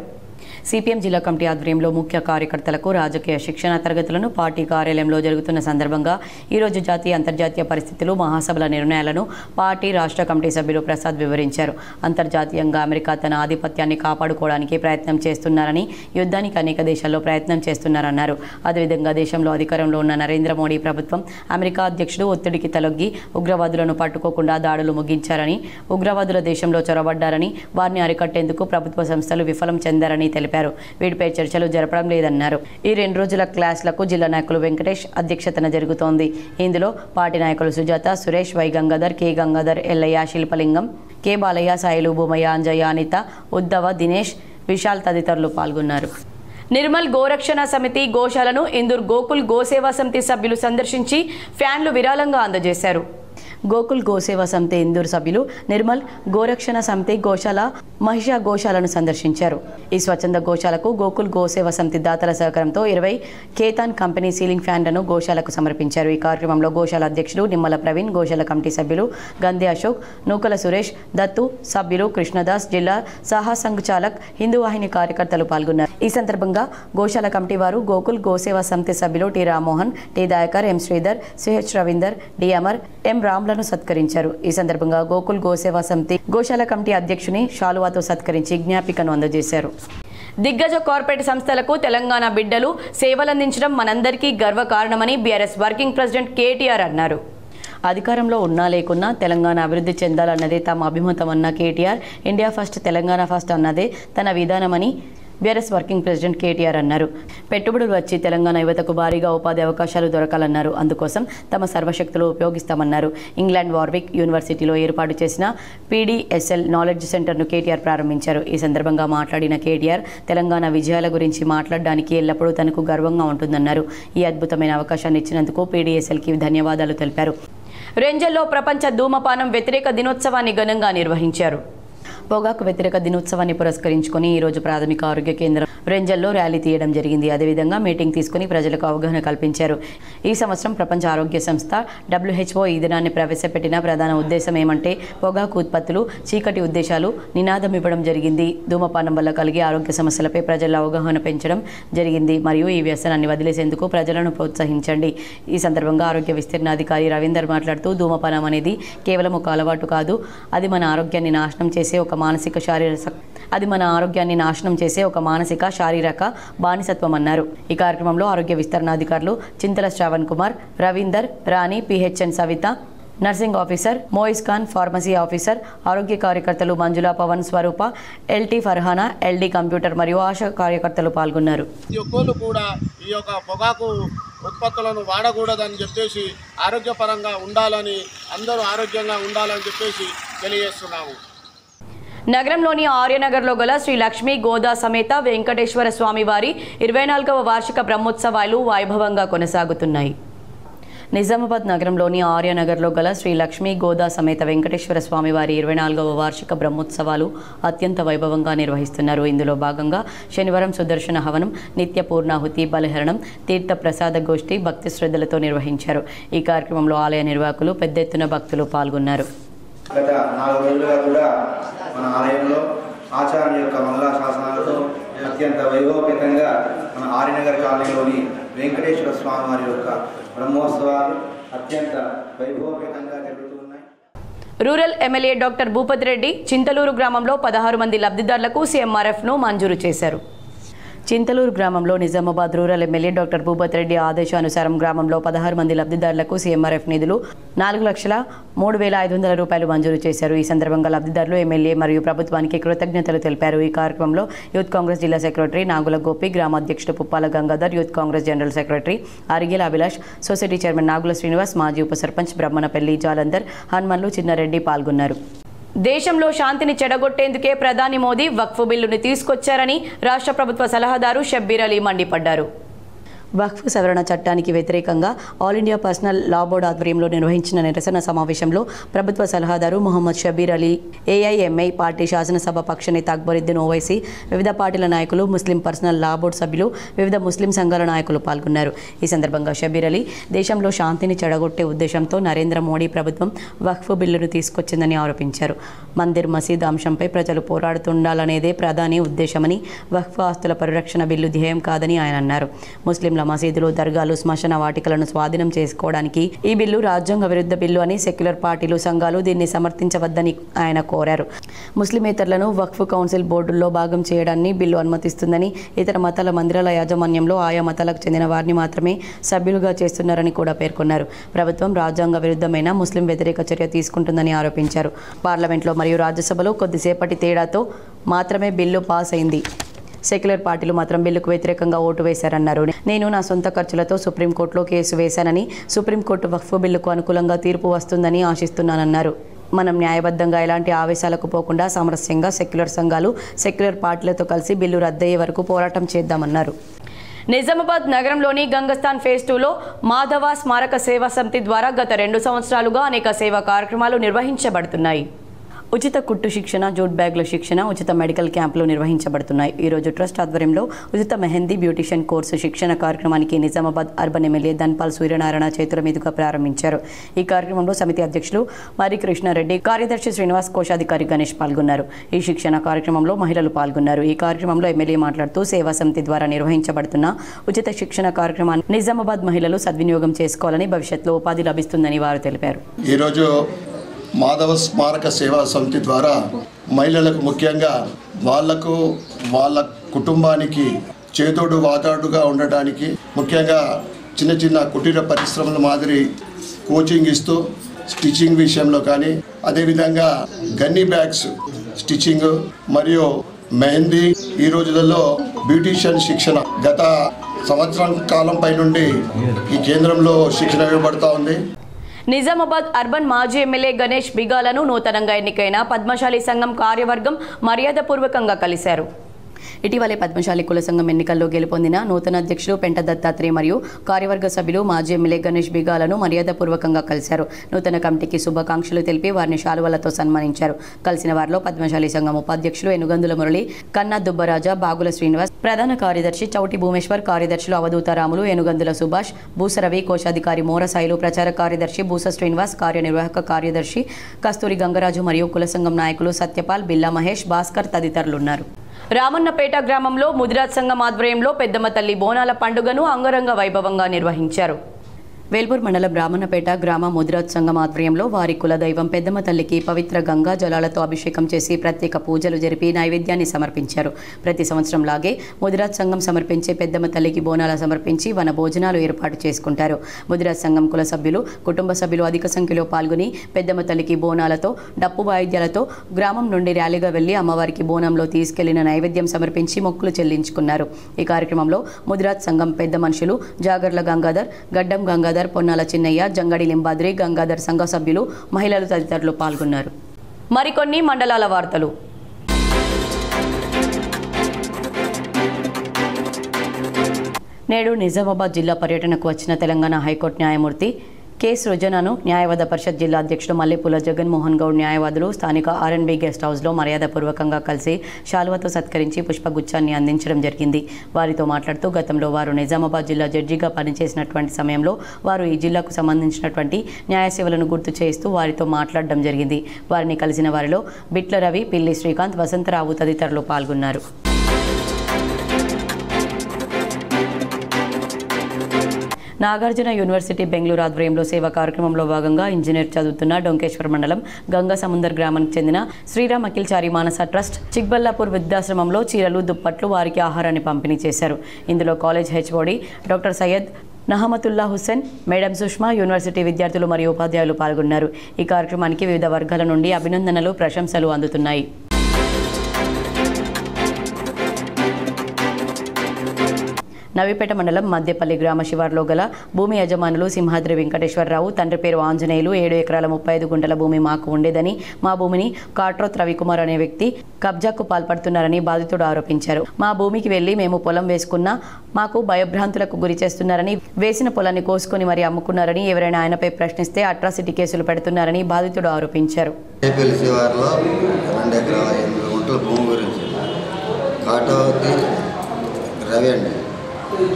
సిపిఎం జిల్లా కమిటీ ఆధ్వర్యంలో ముఖ్య కార్యకర్తలకు రాజకీయ శిక్షణ తరగతులను పార్టీ కార్యాలయంలో జరుగుతున్న సందర్భంగా ఈరోజు జాతీయ అంతర్జాతీయ పరిస్థితులు, మహాసభల నిర్ణయాలను పార్టీ రాష్ట్ర కమిటీ సభ్యులు ప్రసాద్ వివరించారు. అంతర్జాతీయంగా అమెరికా తన ఆధిపత్యాన్ని కాపాడుకోవడానికి ప్రయత్నం చేస్తున్నారని, యుద్ధానికి అనేక దేశాల్లో ప్రయత్నం చేస్తున్నారన్నారు. అదేవిధంగా దేశంలో అధికారంలో ఉన్న నరేంద్ర మోడీ ప్రభుత్వం అమెరికా అధ్యక్షుడు ఒత్తిడికి తలొగ్గి ఉగ్రవాదులను పట్టుకోకుండా దాడులు ముగించారని, ఉగ్రవాదుల దేశంలో చొరబడ్డారని, వారిని అరికట్టేందుకు ప్రభుత్వ సంస్థలు విఫలం చెందారని తెలిపారు. వీటిపై చర్చలు జరపడం లేదన్నారు. ఈ 2 రోజుల క్లాసులకు జిల్లా నాయకులు వెంకటేష్ అధ్యక్షతన జరుగుతోంది. ఇందులో పార్టీ నాయకులు Sujatha, Suresh, Y Gangadhar, K Gangadhar, Ellaiah, Shilpalingam, K Balaiah, Sailu, Bhumaiah, Anjaiah, Anitha, Uddhava, Dinesh, Vishal తదితరులు పాల్గొన్నారు. నిర్మల్ గోరక్షణ సమితి గోశాలను ఇందూర్ గోకుల్ గోసేవా సమితి సభ్యులు సందర్శించి ఫ్యాన్లు విరాళంగా అందజేశారు. గోకుల్ గోసేవా సమితి ఇందూర్ సభ్యులు నిర్మల్ గోరక్షణ సమితి గోశాల, మహిషా గోశాలను సందర్శించారు. ఈ స్వచ్ఛంద గోశాలకు గోకుల్ గోసేవా సమితి దాతల సహకారంతో 20 కేతాన్ కంపెనీ సీలింగ్ ఫ్యాన్లను గోశాలకు సమర్పించారు. ఈ కార్యక్రమంలో గోశాల అధ్యక్షులు నిమ్మల ప్రవీణ్, గోశాల కమిటీ సభ్యులు గంధే అశోక్, నూకల సురేష్, దత్తు, సభ్యులు కృష్ణదాస్, జిల్లా సహా సంఘ్ చాలక్, హిందూ వాహిని కార్యకర్తలు పాల్గొన్నారు. ఈ సందర్భంగా గోశాల కమిటీ వారు గోకుల్ గోసేవా సమితి సభ్యులు టి రామ్మోహన్, టి దయాకర్, ఎం శ్రీధర్, సిహెచ్ రవీందర్, డి అమర్, ఎం రామ్లను సత్కరించారు. ఈ సందర్భంగా గోకుల్ గోసేవా సమితి గోశాల కమిటీ అధ్యక్షుని షాలువాతో సత్కరించి జ్ఞాపికను అందజేశారు. దిగ్గజ కార్పొరేట్ సంస్థలకు తెలంగాణ బిడ్డలు సేవలందించడం మనందరికీ గర్వకారణమని బీఆర్ఎస్ వర్కింగ్ ప్రెసిడెంట్ కేటీఆర్ అన్నారు. అధికారంలో ఉన్నా లేకున్నా తెలంగాణ అభివృద్ధి చెందాలన్నదే తమ అభిమతమన్న KTR, India first, Telangana first అన్నదే తన విధానమని బీఆర్ఎస్ వర్కింగ్ ప్రెసిడెంట్ కేటీఆర్ అన్నారు. పెట్టుబడులు వచ్చి తెలంగాణ యువతకు భారీగా ఉపాధి అవకాశాలు దొరకాలన్నారు. అందుకోసం తమ సర్వశక్తులు ఉపయోగిస్తామన్నారు. ఇంగ్లాండ్ వార్విక్ యూనివర్సిటీలో ఏర్పాటు చేసిన పీడీఎస్ఎల్ నాలెడ్జ్ సెంటర్ను కేటీఆర్ ప్రారంభించారు. ఈ సందర్భంగా మాట్లాడిన కేటీఆర్ తెలంగాణ విజయాల గురించి మాట్లాడడానికి ఎల్లప్పుడూ తనకు గర్వంగా ఉంటుందన్నారు. ఈ అద్భుతమైన అవకాశాన్ని ఇచ్చినందుకు పీడీఎస్ఎల్కి ధన్యవాదాలు తెలిపారు. రెంజల్లో ప్రపంచ ధూమపానం వ్యతిరేక దినోత్సవాన్ని ఘనంగా నిర్వహించారు. పొగాకు వ్యతిరేక దినోత్సవాన్ని పురస్కరించుకుని ఈరోజు ప్రాథమిక ఆరోగ్య కేంద్రం రెంజల్లో ర్యాలీ తీయడం జరిగింది. అదేవిధంగా మీటింగ్ తీసుకుని ప్రజలకు అవగాహన కల్పించారు. ఈ సంవత్సరం ప్రపంచ ఆరోగ్య సంస్థ WHO ఈ దినాన్ని ప్రవేశపెట్టిన ప్రధాన ఉద్దేశం ఏమంటే పొగాకు ఉత్పత్తులు, చీకటి ఉద్దేశాలు నినాదం ఇవ్వడం జరిగింది. ధూమపానం వల్ల కలిగే ఆరోగ్య సమస్యలపై ప్రజల అవగాహన పెంచడం జరిగింది మరియు ఈ వ్యసనాన్ని వదిలేసేందుకు ప్రజలను ప్రోత్సహించండి. ఈ సందర్భంగా ఆరోగ్య విస్తీర్ణాధికారి రవీందర్ మాట్లాడుతూ ధూమపానం అనేది కేవలం ఒక అలవాటు కాదు, అది మన ఆరోగ్యాన్ని నాశనం చేసే ఒక మానసిక శారీరక బానిసత్వం అన్నారు. ఈ కార్యక్రమంలో ఆరోగ్య విస్తరణాధికారులు Chinthala Shravan Kumar, Ravinder, Rani, PHN Savitha, nursing officer Moiz Khan, pharmacy officer, ఆరోగ్య కార్యకర్తలు Manjula, Pavan, Swaroopa, LT Farhana, LD computer మరియు ఆశా కార్యకర్తలు పాల్గొన్నారు. కూడా ఈ యొక్క పొగాకు ఉత్పత్తులను వాడకూడదని చెప్పేసి ఆరోగ్యపరంగా ఉండాలని, అందరూ ఆరోగ్యంగా ఉండాలని చెప్పేసి తెలియజేస్తున్నాము. నగరంలోని ఆర్యనగర్లో గల శ్రీ లక్ష్మీ గోదా సమేత వెంకటేశ్వర స్వామి వారి 24వ వార్షిక బ్రహ్మోత్సవాలు వైభవంగా కొనసాగుతున్నాయి. నిజామాబాద్ నగరంలోని ఆర్యనగర్లో గల శ్రీ లక్ష్మీ గోదా సమేత వెంకటేశ్వర స్వామి వారి 24వ వార్షిక బ్రహ్మోత్సవాలు అత్యంత వైభవంగా నిర్వహిస్తున్నారు. ఇందులో భాగంగా శనివారం సుదర్శన హవనం, నిత్య పూర్ణాహుతి, బలిహరణం, తీర్థ ప్రసాద గోష్ఠి భక్తి శ్రద్ధలతో నిర్వహించారు. ఈ కార్యక్రమంలో ఆలయ నిర్వాహకులు పెద్ద ఎత్తున భక్తులు పాల్గొన్నారు. గత 4 రోజులుగా కూడా మన ఆలయంలో ఆచార్య యొక్క మంగళ శాసనాలతో అత్యంత వైభవపేతంగా మన ఆర్యనగర్ కాలనీలోని వెంకటేశ్వర స్వామి వారి యొక్క బ్రహ్మోత్సవాలు అత్యంత వైభవపేతంగా జరుగుతున్నాయి. Rural MLA doctor Bhupathi Reddy Chintaluru గ్రామంలో 16 మంది లబ్ధిదారులకు సీఎంఆర్ఎఫ్ను మంజూరు చేశారు. చింతలూరు గ్రామంలో Nizamabad rural MLA doctor Bhupathi Reddy ఆదేశానుసారం గ్రామంలో 16 మంది లబ్ధిదారులకు సీఎంఆర్ఎఫ్ నిధులు 4,03,500 రూపాయలు మంజూరు చేశారు. ఈ సందర్భంగా లబ్ధిదారులు ఎమ్మెల్యే మరియు ప్రభుత్వానికి కృతజ్ఞతలు తెలిపారు. ఈ కార్యక్రమంలో యూత్ కాంగ్రెస్ జిల్లా సెక్రటరీ నాగుల గోపి, గ్రామాధ్యక్షుడు Puppala Gangadhar, Youth Congress general secretary Arigela Abhilash, society chairman Nagula Srinivas, మాజీ ఉప సర్పంచ్ బ్రహ్మణపల్లి జాలందర్, హనుమన్లు చిన్నారెడ్డి పాల్గొన్నారు. దేశంలో శాంతిని చెడగొట్టేందుకే ప్రధాని మోదీ వక్ఫ్ బిల్లును తీసుకొచ్చారని రాష్ట్ర ప్రభుత్వ సలహాదారు షబ్బీర్ అలీ మండిపడ్డారు. వక్ఫ్ సవరణ చట్టానికి వ్యతిరేకంగా ఆల్ ఇండియా పర్సనల్ లా బోర్డు ఆధ్వర్యంలో నిర్వహించిన నిరసన సమావేశంలో ప్రభుత్వ సలహాదారు మొహమ్మద్ షబ్బీర్ అలీ, ఏఐఎంఐ పార్టీ శాసనసభ పక్ష నేత అక్బరుద్దీన్ ఓవైసీ, వివిధ పార్టీల నాయకులు, ముస్లిం పర్సనల్ లా బోర్డు సభ్యులు, వివిధ ముస్లిం సంఘాల నాయకులు పాల్గొన్నారు. ఈ సందర్భంగా షబ్బీర్ అలీ దేశంలో శాంతిని చెడగొట్టే ఉద్దేశంతో నరేంద్ర మోడీ ప్రభుత్వం వక్ఫ్ బిల్లును తీసుకొచ్చిందని ఆరోపించారు. మందిర్ మసీద్ అంశంపై ప్రజలు పోరాడుతుండాలనేదే ప్రధాని ఉద్దేశమని, వక్ఫ్ ఆస్తుల పరిరక్షణ బిల్లు ధ్యేయం కాదని ఆయన అన్నారు. ముస్లింల మసీదులు, దర్గాలు, శ్మశాన వాటికలను స్వాధీనం చేసుకోవడానికి ఈ బిల్లు రాజ్యాంగ విరుద్ధ బిల్లు అని సెక్యులర్ పార్టీలు, సంఘాలు దీన్ని సమర్థించవద్దని ఆయన కోరారు. ముస్లిమేతరులను వక్ఫ్ కౌన్సిల్ బోర్డుల్లో భాగం చేయడాన్ని బిల్లు అనుమతిస్తుందని, ఇతర మతాల మందిరాల యాజమాన్యంలో ఆయా మతాలకు చెందిన వారిని మాత్రమే సభ్యులుగా చేస్తున్నారని కూడా పేర్కొన్నారు. ప్రభుత్వం రాజ్యాంగ విరుద్ధమైన ముస్లిం వ్యతిరేక చర్య తీసుకుంటుందని ఆరోపించారు. పార్లమెంట్లో మరియు రాజ్యసభలో కొద్దిసేపటి తేడాతో మాత్రమే బిల్లు పాస్ అయింది. సెక్యులర్ పార్టీలు మాత్రం బిల్లుకు వ్యతిరేకంగా ఓటు వేశారన్నారు. నేను నా సొంత ఖర్చులతో సుప్రీంకోర్టులో కేసు వేశానని, సుప్రీంకోర్టు వక్ఫ్ బిల్లుకు అనుకూలంగా తీర్పు వస్తుందని ఆశిస్తున్నానన్నారు. మనం న్యాయబద్ధంగా ఎలాంటి ఆవేశాలకు పోకుండా సామరస్యంగా సెక్యులర్ సంఘాలు, సెక్యులర్ పార్టీలతో కలిసి బిల్లు రద్దయ్యే వరకు పోరాటం చేద్దామన్నారు. నిజామాబాద్ నగరంలోని గంగస్థాన్ ఫేజ్ 2లో మాధవ స్మారక సేవా సమితి ద్వారా గత 2 సంవత్సరాలుగా అనేక సేవా కార్యక్రమాలు నిర్వహించబడుతున్నాయి. ఉచిత కుట్టు శిక్షణ, జూట్ బ్యాగుల శిక్షణ, ఉచిత మెడికల్ క్యాంపులు నిర్వహించబడుతున్నాయి. ఈరోజు ట్రస్ట్ ఆధ్వర్యంలో ఉచిత మెహందీ బ్యూటిషియన్ కోర్సు శిక్షణ కార్యక్రమానికి నిజామాబాద్ అర్బన్ ఎమ్మెల్యే ధన్పాల్ సూర్యనారాయణ చేతుల మీదుగా ప్రారంభించారు. ఈ కార్యక్రమంలో సమితి అధ్యక్షులు మరి కృష్ణారెడ్డి, కార్యదర్శి శ్రీనివాస్, కోశాధికారి గణేష్ పాల్గొన్నారు. ఈ శిక్షణ కార్యక్రమంలో మహిళలు పాల్గొన్నారు. ఈ కార్యక్రమంలో ఎమ్మెల్యే మాట్లాడుతూ సేవా సమితి ద్వారా నిర్వహించబడుతున్న ఉచిత శిక్షణ కార్యక్రమాన్ని నిజామాబాద్ మహిళలు సద్వినియోగం చేసుకోవాలని, భవిష్యత్తులో ఉపాధి లభిస్తుందని వారు తెలిపారు. ఈరోజు మాధవ స్మారక సేవా సమితి ద్వారా మహిళలకు ముఖ్యంగా వాళ్లకు, వాళ్ళ కుటుంబానికి చేదోడు వాతాడుగా ఉండటానికి, ముఖ్యంగా చిన్న చిన్న కుటీర పరిశ్రమల మాదిరి కోచింగ్ ఇస్తూ స్టిచ్చింగ్ విషయంలో కానీ, అదేవిధంగా గన్నీ బ్యాగ్స్ స్టిచ్చింగ్ మరియు మెహందీ, ఈ రోజులలో బ్యూటీషియన్ శిక్షణ గత సంవత్సరం కాలం పై నుండి ఈ కేంద్రంలో శిక్షణ ఇవ్వబడుతూ ఉంది. నిజామాబాద్ అర్బన్ మాజీ ఎమ్మెల్యే గణేష్ బిగాలను నూతనంగా ఎన్నికైన పద్మశాలి సంఘం కార్యవర్గం మర్యాదపూర్వకంగా కలిశారు. ఇటీవలే పద్మశాలి కుల సంఘం ఎన్నికల్లో గెలుపొందిన నూతన అధ్యక్షులు పెంట దత్తాత్రేయ మరియు కార్యవర్గ సభ్యులు మాజీ ఎమ్మెల్యే గణేష్ బిగాలను మర్యాదపూర్వకంగా కలిశారు. నూతన కమిటీకి శుభాకాంక్షలు తెలిపి వారిని శాలువలతో సన్మానించారు. కలిసిన వారిలో పద్మశాలి సంఘం ఉపాధ్యక్షులు ఎనుగందుల మురళి, కన్నా దుబ్బరాజా, బాగుల శ్రీనివాస్, ప్రధాన కార్యదర్శి చౌటి భూమేశ్వర్, కార్యదర్శులు అవధూతారాములు, ఎనుగందుల సుభాష్, భూసరవి, కోశాధికారి మోరసాయిలు, ప్రచార కార్యదర్శి భూస శ్రీనివాస్, కార్యనిర్వాహక కార్యదర్శి కస్తూరి గంగరాజు మరియు కుల సంఘం నాయకులు సత్యపాల్, బిల్లా మహేష్, భాస్కర్ తదితరులున్నారు. రామన్నపేట గ్రామంలో ముదిరాజ్ సంఘం ఆధ్వర్యంలో పెద్దమ్మ తల్లి బోనాల పండుగను అంగరంగ వైభవంగా నిర్వహించారు. వేల్పూర్ మండలం రామన్నపేట గ్రామ ముదిరాజ్ సంఘం ఆధ్వర్యంలో వారి కులదైవం పెద్దమ్మ తల్లికి పవిత్ర గంగా జలాలతో అభిషేకం చేసి ప్రత్యేక పూజలు జరిపి నైవేద్యాన్ని సమర్పించారు. ప్రతి సంవత్సరం లాగే ముదిరాజ్ సంఘం సమర్పించే పెద్దమ్మ తల్లికి బోనాల సమర్పించి వన భోజనాలు ఏర్పాటు చేసుకుంటారు. ముదిరాజ్ సంఘం కుల సభ్యులు, కుటుంబ సభ్యులు అధిక సంఖ్యలో పాల్గొని పెద్దమ్మ తల్లికి బోనాలతో, డప్పు వాయిద్యాలతో గ్రామం నుండి ర్యాలీగా వెళ్లి అమ్మవారికి బోనంలో తీసుకెళ్లిన నైవేద్యం సమర్పించి మొక్కులు చెల్లించుకున్నారు. ఈ కార్యక్రమంలో ముదిరాజ్ సంఘం పెద్ద మనుషులు జాగర్ల గంగాధర్, గడ్డం గంగాధర్, పొన్నాల చిన్నయ్య, జంగడి లింబాద్రి, గంగాధర్ సంఘ సభ్యులు, మహిళలు తదితరులు పాల్గొన్నారు. మరికొన్ని మండలాల వార్తలు. నేడు నిజామాబాద్ జిల్లా పర్యటనకు వచ్చిన తెలంగాణ హైకోర్టు న్యాయమూర్తి కె సృజనను న్యాయవాద పరిషత్ జిల్లా అధ్యక్షుడు మల్లెపూల జగన్మోహన్ గౌడ్ న్యాయవాదులు స్థానిక ఆర్ఎన్బి గెస్ట్ హౌస్లో మర్యాదపూర్వకంగా కలిసి శాలువతో సత్కరించి పుష్పగుచ్చాన్ని అందించడం జరిగింది. వారితో మాట్లాడుతూ గతంలో వారు నిజామాబాద్ జిల్లా జడ్జిగా పనిచేసినటువంటి సమయంలో వారు ఈ జిల్లాకు సంబంధించినటువంటి న్యాయ సేవలను గుర్తు చేస్తూ వారితో మాట్లాడడం జరిగింది. వారిని కలిసిన వారిలో బిట్ల రవి, పిల్లి శ్రీకాంత్, వసంతరావు తదితరులు పాల్గొన్నారు. నాగార్జున యూనివర్సిటీ బెంగళూరు ఆధ్వర్యంలో సేవా కార్యక్రమంలో భాగంగా ఇంజనీర్ చదువుతున్న డొంకేశ్వర మండలం గంగా సముందర్ గ్రామానికి చెందిన శ్రీరామ్ అఖిల్చారి మానస ట్రస్ట్ చిక్బల్లాపూర్ వృద్ధాశ్రమంలో చీరలు, దుప్పట్లు, వారికి ఆహారాన్ని పంపిణీ చేశారు. ఇందులో college HOD doctor Syed Nahamathullah Hussain, madam Sushma, university విద్యార్థులు మరియు ఉపాధ్యాయులు పాల్గొన్నారు. ఈ కార్యక్రమానికి వివిధ వర్గాల నుండి అభినందనలు, ప్రశంసలు అందుతున్నాయి. నవీపేట మండలం మధ్యపల్లి గ్రామ శివార్లో గల భూమి యజమానులు సింహాద్రి వెంకటేశ్వరరావు, తండ్రి పేరు ఆంజనేయులు 7 ఎకరాల 35 గుంటల భూమి మాకు ఉండేదని, మా భూమిని కాట్రోత్ రవికుమార్ అనే వ్యక్తి కబ్జాకు పాల్పడుతున్నారని బాధితుడు ఆరోపించారు. మా భూమికి వెళ్లి మేము పొలం వేసుకున్నా మాకు భయభ్రాంతులకు గురి చేస్తున్నారని, వేసిన పొలాన్ని కోసుకొని మరి అమ్ముకున్నారని, ఎవరైనా ఆయనపై ప్రశ్నిస్తే అట్రాసిటీ కేసులు పెడుతున్నారని బాధితుడు ఆరోపించారు.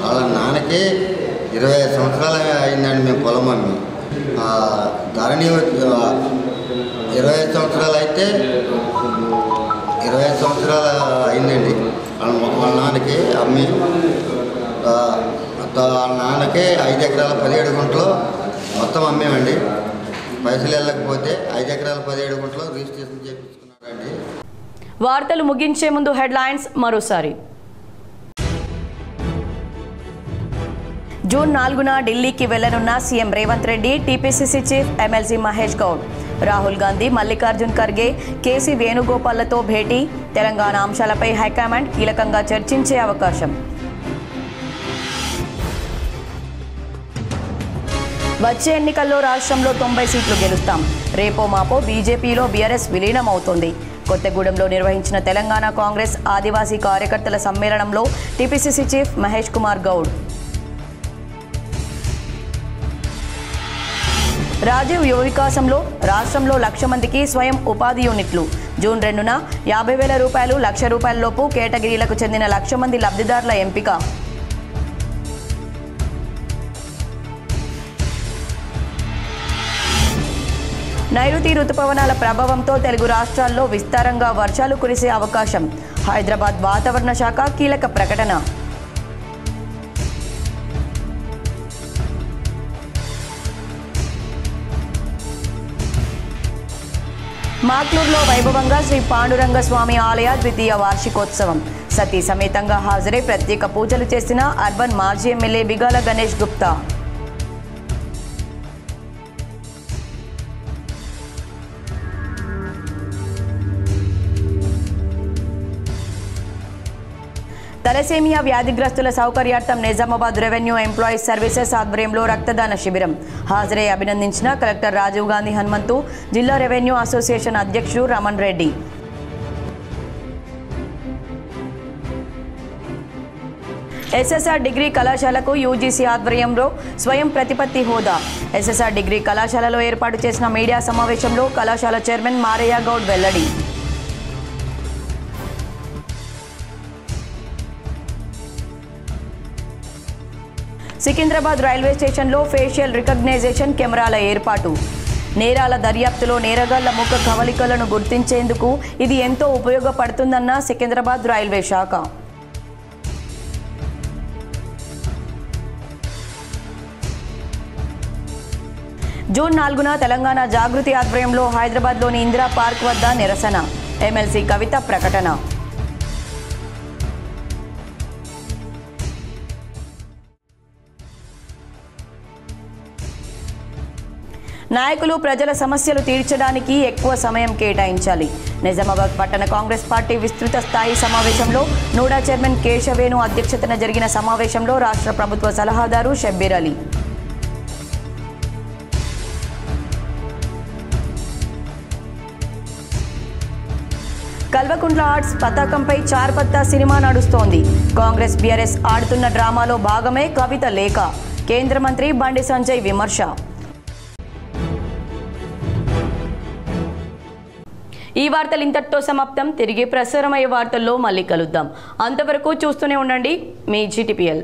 వాళ్ళ నాన్నకి 25 సంవత్సరాలు అయిందండి. మేము పొలం అమ్మి ధరణి 25 సంవత్సరాలు అయితే 25 సంవత్సరాలు అయిందండి. వాళ్ళ నాన్నకి అమ్మి వాళ్ళ నాన్నకి 5 ఎకరాల 17 గుంటలు మొత్తం అమ్మేమండి. పైసలు వెళ్ళకపోతే 5 ఎకరాల 17 గుంటలు రిజిస్ట్రేషన్ చేయించుకున్నాడండి. వార్తలు ముగించే ముందు హెడ్లైన్స్ మరోసారి. జూన్ 4న ఢిల్లీకి వెళ్లనున్న CM Revanth Reddy, TPCC chief MLC Mahesh Goud, Rahul Gandhi, Mallikarjun Kharge, KC వేణుగోపాల్లతో భేటీ, తెలంగాణ అంశాలపై హైకమాండ్ కీలకంగా చర్చించే అవకాశం. వచ్చే ఎన్నికల్లో రాష్ట్రంలో 90 సీట్లు గెలుస్తాం, రేపో మాపో బీజేపీలో బీఆర్ఎస్ విలీనమవుతోంది. కొత్తగూడెంలో నిర్వహించిన తెలంగాణ కాంగ్రెస్ ఆదివాసీ కార్యకర్తల సమ్మేళనంలో టీపీసీసీ చీఫ్ మహేష్ కుమార్ గౌడ్. రాజీవ్ యువ వికాసంలో రాష్ట్రంలో 1,00,000 మందికి స్వయం ఉపాధి యూనిట్లు. జూన్ 2న 50,000 రూపాయలు, 1,00,000 రూపాయల లోపు కేటగిరీలకు చెందిన 1,00,000 మంది లబ్ధిదారుల ఎంపిక. నైరుతి రుతుపవనాల ప్రభావంతో తెలుగు రాష్ట్రాల్లో విస్తారంగా వర్షాలు కురిసే అవకాశం. హైదరాబాద్ వాతావరణ శాఖ కీలక ప్రకటన. మాక్లూరులో వైభవంగా శ్రీ పాండురంగ స్వామి ఆలయ ద్వితీయ వార్షికోత్సవం. సతీ సమేతంగా హాజరై ప్రత్యేక పూజలు చేసిన అర్బన్ మాజీ ఎమ్మెల్యే బిగాల గణేష్ గుప్తా. తలసేమియా వ్యాధిగ్రస్తుల సౌకర్యార్థం నిజామాబాద్ రెవెన్యూ ఎంప్లాయీస్ సర్వీసెస్ ఆధ్వర్యంలో రక్తదాన శిబిరం. హాజరై అభినందించిన కలెక్టర్ రాజీవ్ గాంధీ హనుమంతు, జిల్లా రెవెన్యూ అసోసియేషన్ అధ్యక్షుడు రమణ్ రెడ్డి. ఎస్ఎస్ఆర్ డిగ్రీ కళాశాలకు యూజీసీ ఆధ్వర్యంలో స్వయం ప్రతిపత్తి హోదా. ఎస్ఎస్ఆర్ డిగ్రీ కళాశాలలో ఏర్పాటు చేసిన మీడియా సమావేశంలో కళాశాల చైర్మన్ మారయ్య గౌడ్ వెల్లడి. సికింద్రాబాద్ రైల్వే స్టేషన్లో ఫేషియల్ రికగ్నైజేషన్ కెమెరాల ఏర్పాటు. నేరాల దర్యాప్తులో నేరగాళ్ల ముఖ కవళికలను గుర్తించేందుకు ఇది ఎంతో ఉపయోగపడుతుందన్న సికింద్రాబాద్ రైల్వే శాఖ. జూన్ 4న తెలంగాణ జాగృతి ఆధ్వర్యంలో హైదరాబాద్లోని ఇందిరా పార్క్ వద్ద నిరసన. ఎమ్మెల్సీ కవిత ప్రకటన. నాయకులు ప్రజల సమస్యలు తీర్చడానికి ఎక్కువ సమయం కేటాయించాలి. నిజామాబాద్ పట్టణ కాంగ్రెస్ పార్టీ విస్తృత స్థాయి సమావేశంలో నూడా చైర్మన్ కేశవేణు అధ్యక్షతన జరిగిన సమావేశంలో రాష్ట్ర ప్రభుత్వ సలహాదారు షబ్బీర్ అలీ. కల్వకుంట్ల ఆర్ట్స్ పతాకంపై చార్పత్తా సినిమా నడుస్తోంది. కాంగ్రెస్ బీఆర్ఎస్ ఆడుతున్న డ్రామాలో భాగమే కవిత లేఖ. కేంద్ర మంత్రి బండి సంజయ్ విమర్శ. ఈ వార్తలు ఇంతటితో సమాప్తం. తిరిగి ప్రసారమయ్యే వార్తల్లో మళ్ళీ కలుద్దాం. అంతవరకు చూస్తూనే ఉండండి మీ GTPL.